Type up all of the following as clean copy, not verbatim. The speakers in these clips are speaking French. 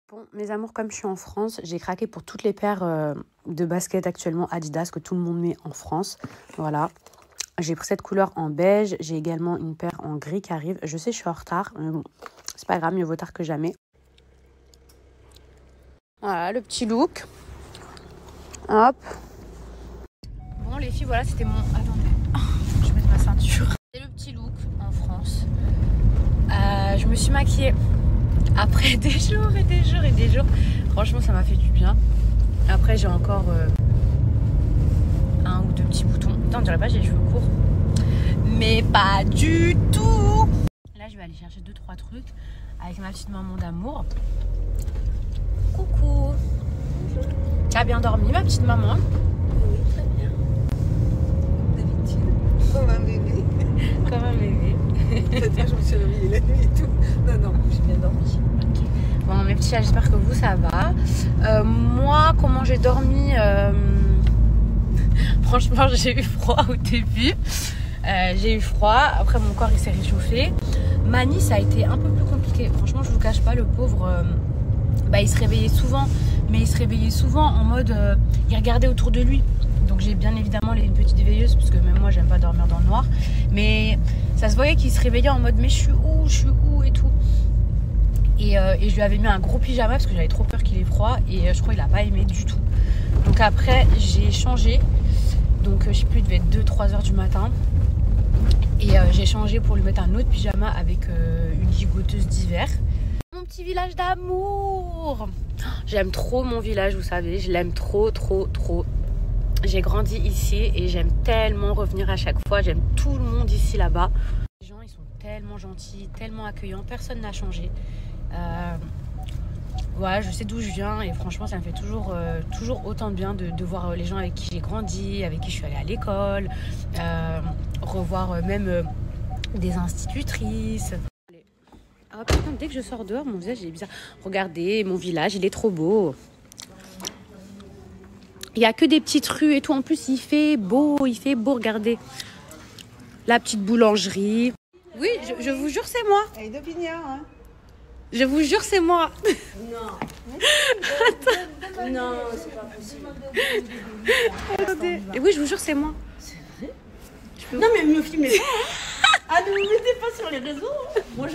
Bon, mes amours, comme je suis en France, j'ai craqué pour toutes les paires de baskets actuellement Adidas que tout le monde met en France. Voilà. J'ai pris cette couleur en beige. J'ai également une paire en gris qui arrive. Je sais, je suis en retard, mais bon, c'est pas grave, mieux vaut tard que jamais. Voilà, le petit look. Hop. Bon, les filles, voilà, c'était mon... Attendez, je vais mettre ma ceinture. C'est le petit look en France. Je me suis maquillée après des jours et des jours et des jours. Franchement, ça m'a fait du bien. Après, j'ai encore un ou deux petits boutons. Putain, on dirait pas j'ai les cheveux courts. Mais pas du tout. Là, je vais aller chercher 2-3 trucs avec ma petite maman d'amour. Coucou. Bonjour. Tu as bien dormi, ma petite maman? Oui, très bien. D'habitude, comme un bébé. Comme un bébé. Peut-être je me suis réveillée la nuit et tout. Non, j'ai bien dormi. Okay. Bon, mes petits chats, j'espère que vous, ça va. Moi, comment j'ai dormi Franchement, j'ai eu froid au début. J'ai eu froid. Après, mon corps, il s'est réchauffé. Mani, ça a été un peu plus compliqué. Franchement, je vous cache pas, le pauvre... il se réveillait souvent. Mais il se réveillait souvent en mode... il regardait autour de lui. Donc, j'ai bien évidemment une petite veilleuse. Parce que même moi, j'aime pas dormir dans le noir. Mais ça se voyait qu'il se réveillait en mode... Mais je suis où et tout. Et je lui avais mis un gros pyjama parce que j'avais trop peur qu'il ait froid. Et je crois qu'il n'a pas aimé du tout. Donc après, j'ai changé. Donc je sais plus, il devait être 2-3 heures du matin. Et j'ai changé pour lui mettre un autre pyjama avec une gigoteuse d'hiver. Mon petit village d'amour. J'aime trop mon village, vous savez. Je l'aime trop. J'ai grandi ici et j'aime tellement revenir à chaque fois. J'aime tout le monde ici, là-bas. Les gens, ils sont tellement gentils, tellement accueillants. Personne n'a changé. Voilà, je sais d'où je viens et franchement, ça me fait toujours autant de bien de voir les gens avec qui j'ai grandi, avec qui je suis allée à l'école, revoir même des institutrices. Ah, putain, dès que je sors dehors, mon visage il est bizarre. Regardez, mon village, il est trop beau. Il n'y a que des petites rues et tout. En plus, il fait beau, regardez. La petite boulangerie. Oui, je vous jure, c'est moi. Elle est d'opinion, hein. Je vous jure, c'est moi. Non. Non, c'est pas possible. Attendez. Et oui, je vous jure, c'est moi. C'est vrai? Non, mais me filmez pas. Ah, ne me mettez pas sur les réseaux. Moi,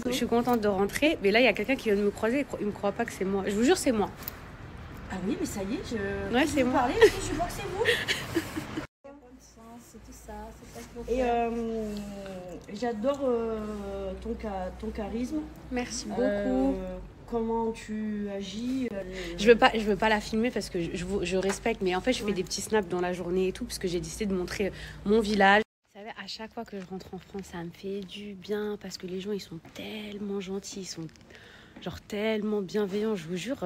je suis contente de rentrer. Mais là, il y a quelqu'un qui vient de me croiser. Il me croit pas que c'est moi. Je vous jure, c'est moi. Ah oui, mais ça y est, Ouais, c'est moi. Parler, je vois que c'est vous. C'est tout ça, c'est pas. Et j'adore ton charisme. Merci beaucoup. Comment tu agis. Je veux pas la filmer parce que je respecte, mais en fait, je fais des petits snaps dans la journée et tout parce que j'ai décidé de montrer mon village. Vous savez, à chaque fois que je rentre en France, ça me fait du bien parce que les gens, ils sont tellement gentils, ils sont genre tellement bienveillants. Je vous jure,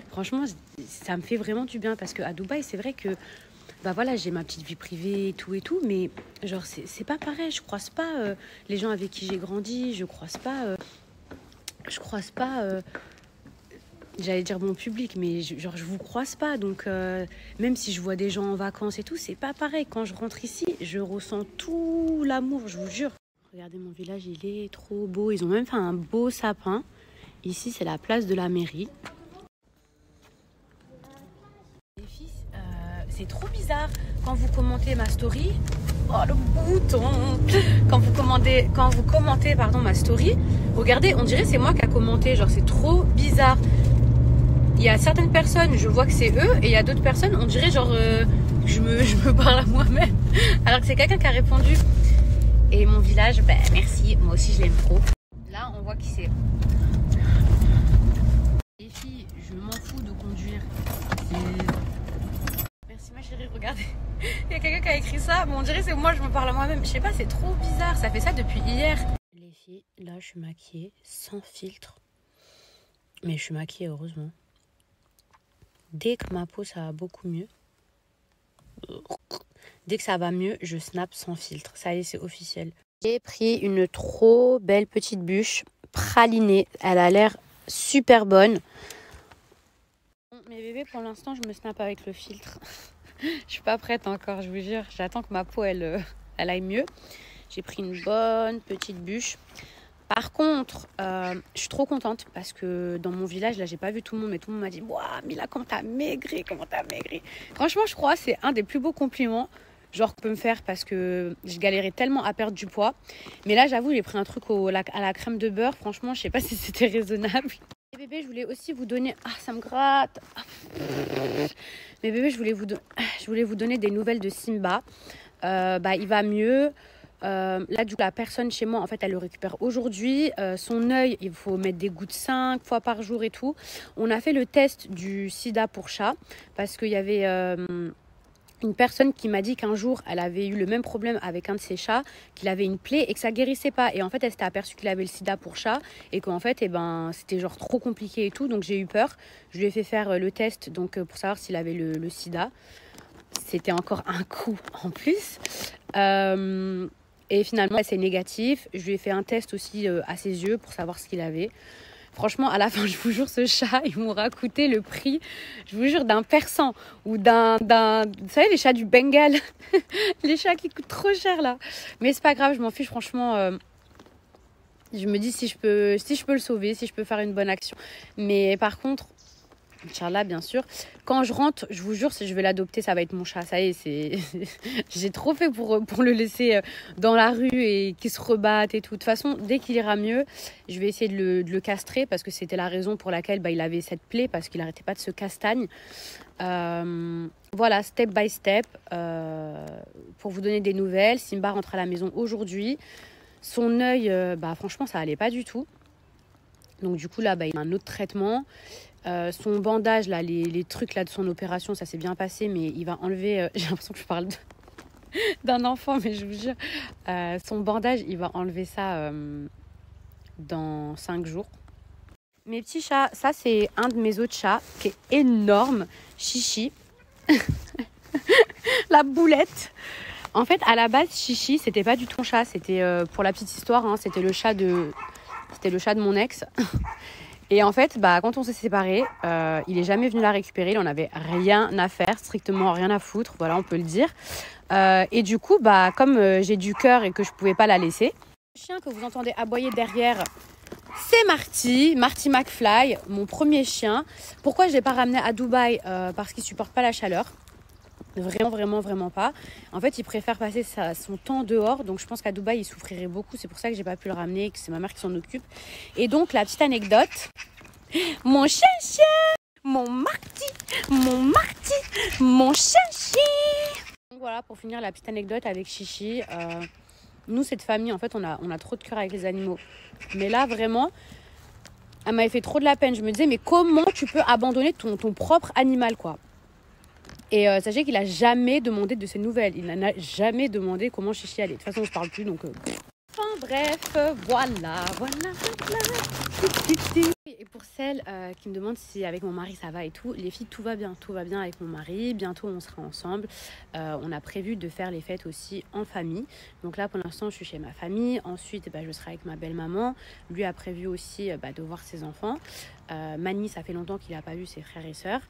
franchement, ça me fait vraiment du bien parce qu'à Dubaï, c'est vrai que voilà, j'ai ma petite vie privée et tout, mais genre c'est pas pareil. Je croise pas les gens avec qui j'ai grandi, je croise pas j'allais dire mon public, mais je vous croise pas. Donc même si je vois des gens en vacances et tout, c'est pas pareil. Quand je rentre ici, je ressens tout l'amour, je vous jure. Regardez, mon village, il est trop beau. Ils ont même fait un beau sapin. Ici, c'est la place de la mairie. Les filles, c'est trop bizarre quand vous commentez ma story. Oh, le bouton. Quand vous commentez ma story, regardez, on dirait c'est moi qui a commenté. Genre, c'est trop bizarre. Il y a certaines personnes, je vois que c'est eux, et il y a d'autres personnes, on dirait genre je me parle à moi-même, alors que c'est quelqu'un qui a répondu. Et mon village, merci, moi aussi je l'aime trop. Là, on voit qui c'est. Les filles, je m'en fous de conduire. Merci ma chérie, regardez. Il y a quelqu'un qui a écrit ça, mais on dirait c'est moi, je me parle à moi-même. Je sais pas, c'est trop bizarre, ça fait ça depuis hier. Les filles, là je suis maquillée sans filtre. Mais je suis maquillée heureusement. Dès que ma peau ça va beaucoup mieux, dès que ça va mieux, je snap sans filtre. Ça y est, c'est officiel. J'ai pris une trop belle petite bûche pralinée. Elle a l'air super bonne. Mes bébés, pour l'instant, je me snap avec le filtre. Je suis pas prête encore, je vous jure. J'attends que ma peau, elle aille mieux. J'ai pris une bonne petite bûche. Par contre, je suis trop contente parce que dans mon village, là, j'ai pas vu tout le monde, mais tout le monde m'a dit « Waouh, Mila, comment t'as maigri, comment t'as maigri ?» Franchement, je crois que c'est un des plus beaux compliments genre qu'on peut me faire parce que je galérais tellement à perdre du poids. Mais là, j'avoue, j'ai pris un truc à la crème de beurre. Franchement, je sais pas si c'était raisonnable. Et bébé, je voulais aussi vous donner... Ah, ça me gratte. Mais bébé, je voulais vous donner des nouvelles de Simba. Il va mieux. Là, du coup, la personne chez moi, en fait, elle le récupère aujourd'hui. Son œil, il faut mettre des gouttes 5 fois par jour et tout. On a fait le test du sida pour chat parce qu'il y avait une personne qui m'a dit qu'un jour, elle avait eu le même problème avec un de ses chats, qu'il avait une plaie et que ça guérissait pas. Et en fait, elle s'était aperçue qu'il avait le sida pour chat et qu'en fait, c'était genre trop compliqué et tout. Donc, j'ai eu peur. Je lui ai fait faire le test donc, pour savoir s'il avait le sida. C'était encore un coup en plus. Et finalement, c'est négatif. Je lui ai fait un test aussi à ses yeux pour savoir ce qu'il avait. Franchement, à la fin, je vous jure, ce chat, il m'aura coûté le prix, je vous jure, d'un persan ou d'un... Vous savez, les chats du Bengale. Les chats qui coûtent trop cher, là. Mais c'est pas grave, je m'en fiche, franchement. Je me dis si je peux le sauver, si je peux faire une bonne action. Mais par contre... Inch'Allah, bien sûr. Quand je rentre, je vous jure, si je vais l'adopter, ça va être mon chat. Ça y est, j'ai trop fait pour le laisser dans la rue et qu'il se rebatte et tout. De toute façon, dès qu'il ira mieux, je vais essayer de le castrer parce que c'était la raison pour laquelle il avait cette plaie parce qu'il n'arrêtait pas de se castagne. Voilà, step by step. Pour vous donner des nouvelles, Simba rentre à la maison aujourd'hui. Son œil, franchement, ça allait pas du tout. Donc du coup, là, il a un autre traitement. Son bandage, là, les trucs là, de son opération, ça s'est bien passé, mais il va enlever... j'ai l'impression que je parle d'un enfant, mais je vous jure. Son bandage, il va enlever ça dans 5 jours. Mes petits chats, ça c'est un de mes autres chats qui est énorme, Chichi. La boulette. En fait, à la base, Chichi, c'était pas du tout mon chat. C'était, pour la petite histoire, hein, c'était le chat de mon ex. Et en fait, quand on s'est séparés, il est jamais venu la récupérer. Il en avait rien à faire, strictement rien à foutre. Voilà, on peut le dire. Et du coup, comme j'ai du cœur et que je pouvais pas la laisser, le chien que vous entendez aboyer derrière, c'est Marty McFly, mon premier chien. Pourquoi je l'ai pas ramené à Dubaï? Parce qu'il supporte pas la chaleur. Vraiment pas. En fait, il préfère passer son temps dehors. Donc, je pense qu'à Dubaï, il souffrirait beaucoup. C'est pour ça que j'ai pas pu le ramener et que c'est ma mère qui s'en occupe. Et donc, la petite anecdote. Mon chien, mon Marty, mon chien. Donc, voilà, pour finir, la petite anecdote avec Chichi. Nous, cette famille, en fait, on a trop de cœur avec les animaux. Mais là, vraiment, elle m'avait fait trop de la peine. Je me disais, mais comment tu peux abandonner ton propre animal, quoi? Et sachez qu'il n'a jamais demandé de ses nouvelles. Il n'en a jamais demandé comment Chichi allait. De toute façon, on ne se parle plus, donc... Enfin, bref, voilà. Et pour celles qui me demandent si avec mon mari ça va et tout, les filles, tout va bien avec mon mari. Bientôt, on sera ensemble. On a prévu de faire les fêtes aussi en famille. Donc là, pour l'instant, je suis chez ma famille. Ensuite, je serai avec ma belle-maman. Lui a prévu aussi de voir ses enfants. Mani, ça fait longtemps qu'il n'a pas vu ses frères et sœurs.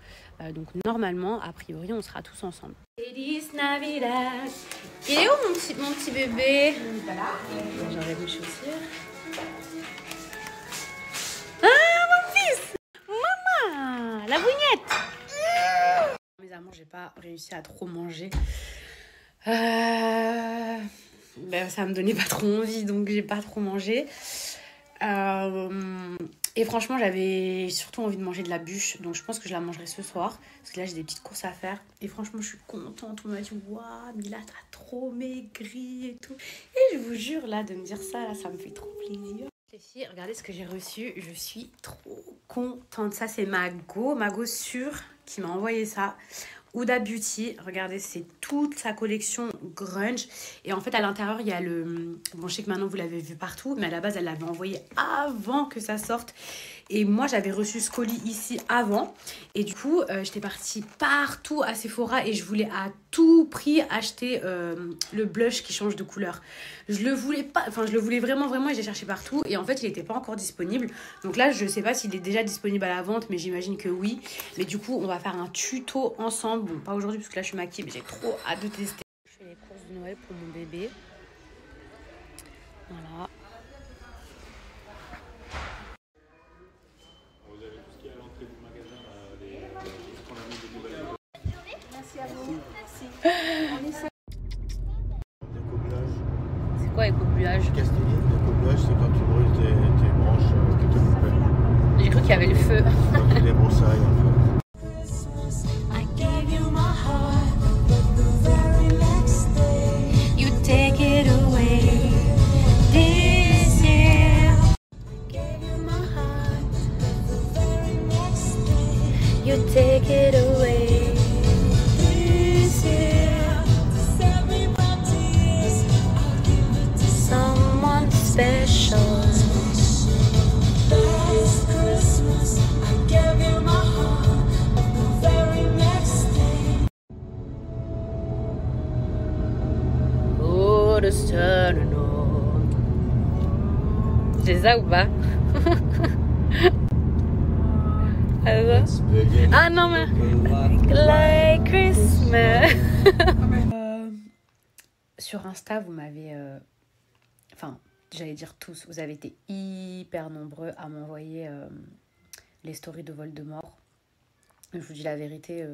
Donc normalement, a priori, on sera tous ensemble. Feliz Navidad. Il est où mon petit bébé? Voilà. J'enlève mes chaussures. Ah, mon fils! Maman! La bougnette! Mes amours, j'ai pas réussi à trop manger. Ça me donnait pas trop envie, donc j'ai pas trop mangé. Et franchement, j'avais surtout envie de manger de la bûche. Donc je pense que je la mangerai ce soir. Parce que là, j'ai des petites courses à faire. Et franchement, je suis contente. On m'a dit, waouh, Mila, t'as trop maigri et tout. Et je vous jure, là, de me dire ça, là, ça me fait trop plaisir. Les filles, regardez ce que j'ai reçu. Je suis trop contente. Ça, c'est Mago Sûre qui m'a envoyé ça. Huda Beauty, regardez, c'est toute sa collection grunge. Et en fait, à l'intérieur, il y a le... Bon, je sais que maintenant, vous l'avez vu partout, mais à la base, elle l'avait envoyé avant que ça sorte. Et moi, j'avais reçu ce colis ici avant. Et du coup, j'étais partie partout à Sephora et je voulais à tout prix acheter le blush qui change de couleur. Je le voulais pas, enfin, je le voulais vraiment et j'ai cherché partout. Et en fait, il n'était pas encore disponible. Donc là, je sais pas s'il est déjà disponible à la vente, mais j'imagine que oui. Mais du coup, on va faire un tuto ensemble. Bon, pas aujourd'hui parce que là, je suis maquillée, mais j'ai trop hâte de tester. Je fais les courses de Noël pour mon bébé. Voilà. cobuage. Qu'est-ce que tu dis? Le cobuage, c'est quand tu brûles tes branches que tu as coupées. J'ai cru qu'il y avait le feu. Quand tu débroussailles, en fait. I gave you my heart, but the very next day you take it away. This year I gave you my heart, but the very next day you take it away. This year to save me my tears, I'll give it to someone special. Last Christmas I gave you my heart, but the very next day. Oh, the sun on. C'est ça ou pas? Alors? Ah non mais like Christmas. Sur Insta vous m'avez enfin j'allais dire tous, vous avez été hyper nombreux à m'envoyer les stories de Voldemort. Je vous dis la vérité,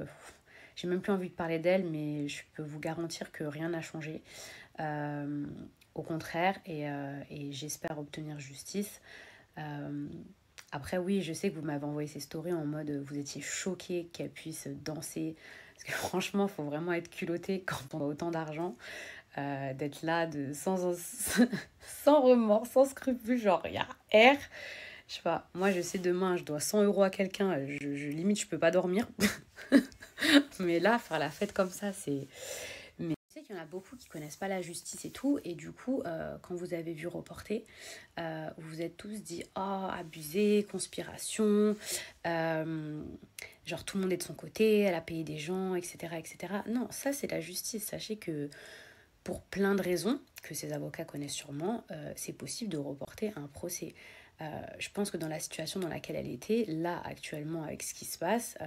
j'ai même plus envie de parler d'elle, mais je peux vous garantir que rien n'a changé. Au contraire, et j'espère obtenir justice. Après, oui, je sais que vous m'avez envoyé ces stories en mode vous étiez choqués qu'elle puisse danser. Parce que franchement, il faut vraiment être culotté quand on a autant d'argent. D'être là sans remords, sans scrupules, genre il y a R. Je sais pas, moi je sais demain je dois 100 € à quelqu'un, limite je peux pas dormir. Mais là, faire la fête comme ça, c'est... Mais je sais qu'il y en a beaucoup qui connaissent pas la justice et tout, et du coup, quand vous avez vu reporter, vous vous êtes tous dit « Oh, abusé, conspiration, genre tout le monde est de son côté, elle a payé des gens, etc. etc. » Non, ça c'est la justice, sachez que pour plein de raisons que ces avocats connaissent sûrement, c'est possible de reporter un procès. Je pense que dans la situation dans laquelle elle était, là actuellement avec ce qui se passe,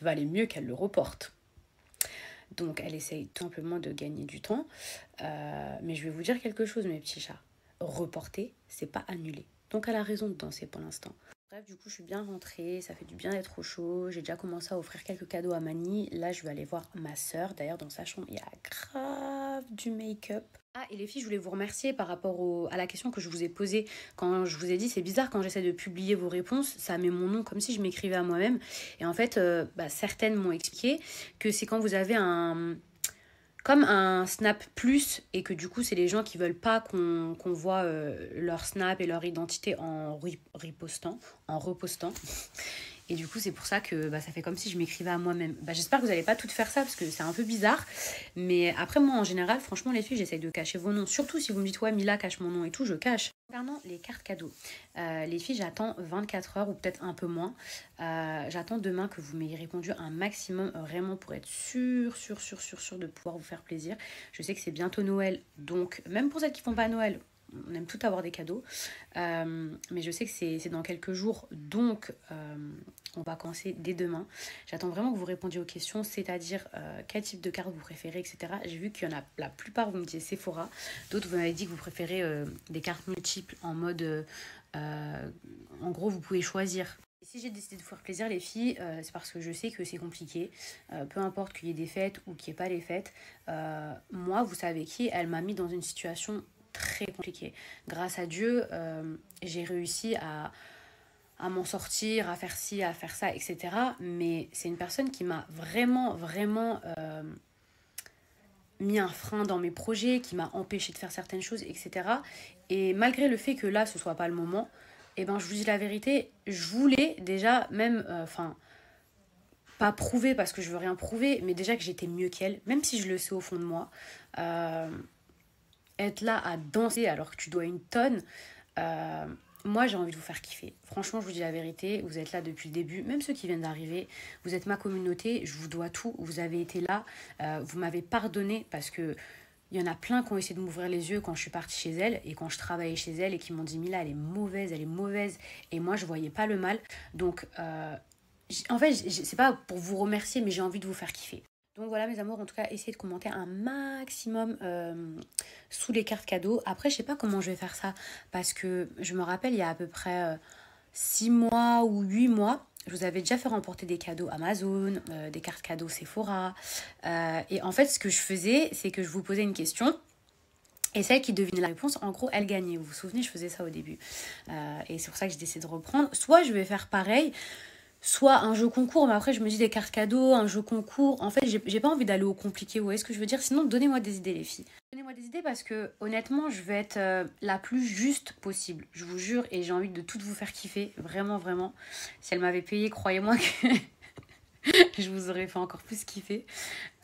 valait mieux qu'elle le reporte. Donc elle essaye tout simplement de gagner du temps. Mais je vais vous dire quelque chose mes petits chats. Reporter, c'est pas annuler. Donc elle a raison de danser pour l'instant. Bref, du coup, je suis bien rentrée, ça fait du bien d'être au chaud. J'ai déjà commencé à offrir quelques cadeaux à Mani. Là, je vais aller voir ma sœur. D'ailleurs, dans sa chambre, il y a grave du make-up. Ah, et les filles, je voulais vous remercier par rapport à la question que je vous ai posée. Quand je vous ai dit, c'est bizarre, quand j'essaie de publier vos réponses, ça met mon nom comme si je m'écrivais à moi-même. Et en fait, certaines m'ont expliqué que c'est quand vous avez comme un Snap Plus, et que du coup c'est les gens qui veulent pas qu'on voit leur Snap et leur identité en repostant. Et du coup c'est pour ça que ça fait comme si je m'écrivais à moi-même. J'espère que vous n'allez pas toutes faire ça parce que c'est un peu bizarre. Mais après moi en général, franchement les filles, j'essaye de cacher vos noms. Surtout si vous me dites ouais Mila cache mon nom et tout, je cache. Concernant les cartes cadeaux, les filles, j'attends 24 heures ou peut-être un peu moins. J'attends demain que vous m'ayez répondu un maximum vraiment pour être sûre de pouvoir vous faire plaisir. Je sais que c'est bientôt Noël, donc même pour celles qui font pas Noël, on aime tout avoir des cadeaux. Mais je sais que c'est dans quelques jours, donc on va commencer dès demain. J'attends vraiment que vous répondiez aux questions, c'est-à-dire quel type de carte vous préférez, etc. J'ai vu qu'il y en a, la plupart vous me disiez Sephora, d'autres vous m'avez dit que vous préférez des cartes multiples en mode en gros vous pouvez choisir. Et si j'ai décidé de vous faire plaisir les filles, c'est parce que je sais que c'est compliqué, peu importe qu'il y ait des fêtes ou qu'il n'y ait pas les fêtes. Moi, vous savez qui, elle m'a mis dans une situation très compliquée. Grâce à Dieu, j'ai réussi à m'en sortir, à faire ci, à faire ça, etc. Mais c'est une personne qui m'a vraiment mis un frein dans mes projets, qui m'a empêché de faire certaines choses, etc. Et malgré le fait que là, ce soit pas le moment, je vous dis la vérité, je voulais déjà même, pas prouver parce que je veux rien prouver, mais déjà que j'étais mieux qu'elle, même si je le sais au fond de moi. Être là à danser alors que tu dois une tonne, moi j'ai envie de vous faire kiffer. Franchement, je vous dis la vérité, vous êtes là depuis le début, même ceux qui viennent d'arriver, vous êtes ma communauté, je vous dois tout, vous avez été là, vous m'avez pardonné parce que il y en a plein qui ont essayé de m'ouvrir les yeux quand je suis partie chez elle et quand je travaillais chez elle et qui m'ont dit Mila, elle est mauvaise, et moi je voyais pas le mal. Donc en fait, c'est pas pour vous remercier, mais j'ai envie de vous faire kiffer. Donc voilà mes amours, en tout cas essayez de commenter un maximum sous les cartes cadeaux. Après je sais pas comment je vais faire ça parce que je me rappelle il y a à peu près 6 mois ou 8 mois, je vous avais déjà fait remporter des cadeaux Amazon, des cartes cadeaux Sephora. Et en fait ce que je faisais, c'est que je vous posais une question Et celle qui devinait la réponse, en gros, elle gagnait. Vous vous souvenez, je faisais ça au début. Et c'est pour ça que j'ai décidé de reprendre. Soit je vais faire pareil, soit un jeu concours. Mais après, je me dis des cartes cadeaux, un jeu concours. En fait, j'ai pas envie d'aller au compliqué. Vous voyez ce que je veux dire? Sinon, donnez-moi des idées, les filles. Donnez-moi des idées parce que, honnêtement, je vais être la plus juste possible. Je vous jure. Et j'ai envie de toutes vous faire kiffer. Vraiment, vraiment. Si elle m'avait payé, croyez-moi que... je vous aurais fait encore plus kiffer.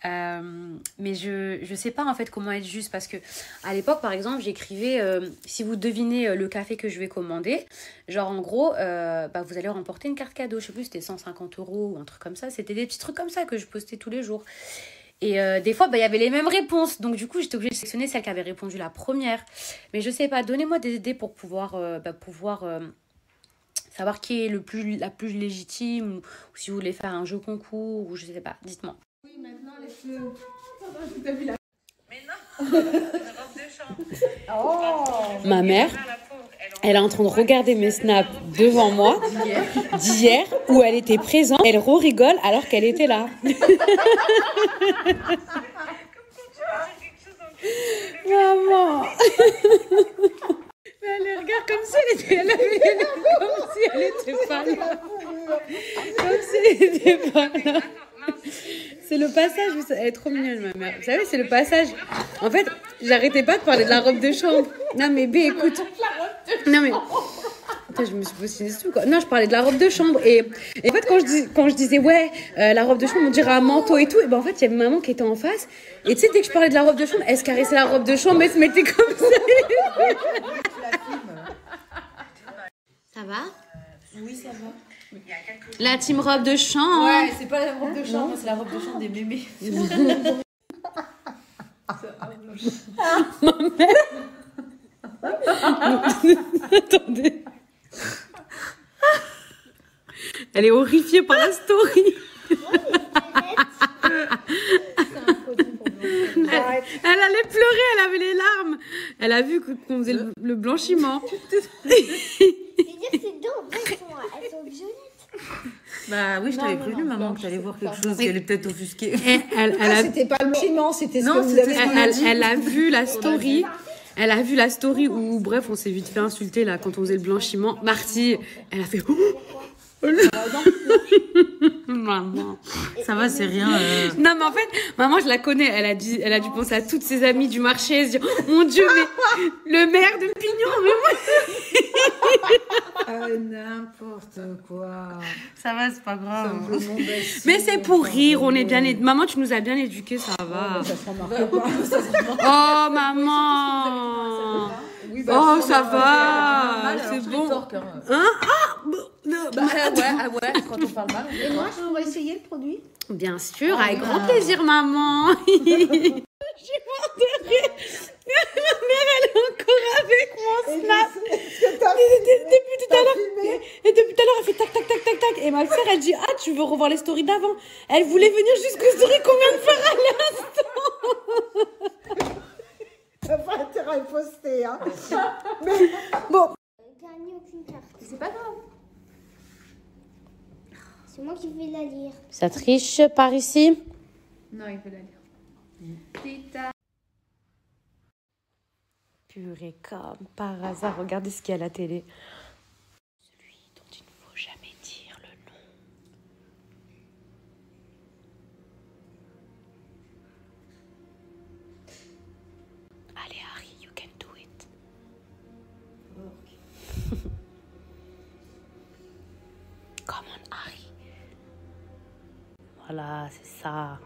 Mais je sais pas en fait comment être juste parce que à l'époque par exemple j'écrivais si vous devinez le café que je vais commander, genre en gros vous allez remporter une carte cadeau, je sais plus c'était 150 € ou un truc comme ça, c'était des petits trucs comme ça que je postais tous les jours. Et des fois il y avait les mêmes réponses, donc du coup j'étais obligée de sélectionner celle qui avait répondu la première. Mais je sais pas, donnez-moi des idées pour pouvoir savoir qui est la plus légitime, ou si vous voulez faire un jeu concours, ou je sais pas, dites-moi. Oui, maintenant, laisse-le. T'as vu la... Mais non, la robe de chambre. Oh. Ma mère, elle est en train de regarder mes snaps devant moi, d'hier, où elle était présente. Elle rigole alors qu'elle était là. Maman. Elle les regarde comme si elle était pas là. Comme si elle était pas là. C'est le passage, elle est trop mignonne ma mère. Vous savez, c'est le passage. En fait, j'arrêtais pas de parler de la robe de chambre. Non mais B, écoute. Non mais... Attends, je me suis positionnée dessus quoi. Non, je parlais de la robe de chambre. Et en fait, quand je disais ouais, la robe de chambre, on dirait un manteau et tout, et ben en fait, il y avait maman qui était en face. Et tu sais, dès que je parlais de la robe de chambre, elle se caressait la robe de chambre, elle se mettait comme ça. Ça va? Oui, ça va. La team robe de chambre. Ouais, c'est pas la robe de chambre, c'est la robe de chambre des mémés. Ma mère. Attendez. Elle est horrifiée par la story. Elle allait pleurer, elle avait les larmes. Elle a vu qu'on faisait le blanchiment. C'est donc, elles sont violettes. Bah oui, je t'avais prévenu, maman, que t'allais voir quelque chose qui allait peut-être offusquer. C'était pas le blanchiment, c'était ce que vous avez dit. Elle a vu la story. Elle a vu la story où, bref, on s'est vite fait insulter là quand on faisait le blanchiment. Marty, elle a fait. Maman. Ça va, c'est rien. Non, mais en fait, maman, je la connais. Elle a dû penser à toutes ses amies du marché. Elle se dit, mon Dieu, mais le maire de Pignon, mais moi. N'importe quoi. Ça va, c'est pas grave. Simplement, Mais c'est pour rire, on est bien éduqués. Maman, tu nous as bien éduqués, ça va. Ça se remarque pas. Oh, maman. Oh, ça va. C'est bon. Hein? Ah, ouais, quand on parle mal. Et moi, je pourrais essayer le produit? bien sûr, avec grand plaisir, maman. J'ai marre de rire. Ma mère, elle est encore avec mon snap. Depuis tout à l'heure. Et depuis tout à l'heure, elle fait tac, tac, tac, tac, tac. Et ma sœur, elle dit, ah, tu veux revoir les stories d'avant? Elle voulait venir jusqu'aux stories qu'on vient de faire à l'instant. T'as pas intérêt à poster, hein. Mais bon. Gagné aucune carte. C'est pas grave. C'est moi qui vais la lire. Ça triche par ici? Non, il faut la lire. Purée, comme par hasard, regardez ce qu'il y a à la télé. Celui dont il ne faut jamais dire le nom. Allez, Harry, you can do it. Come on, Harry. Voilà, c'est ça.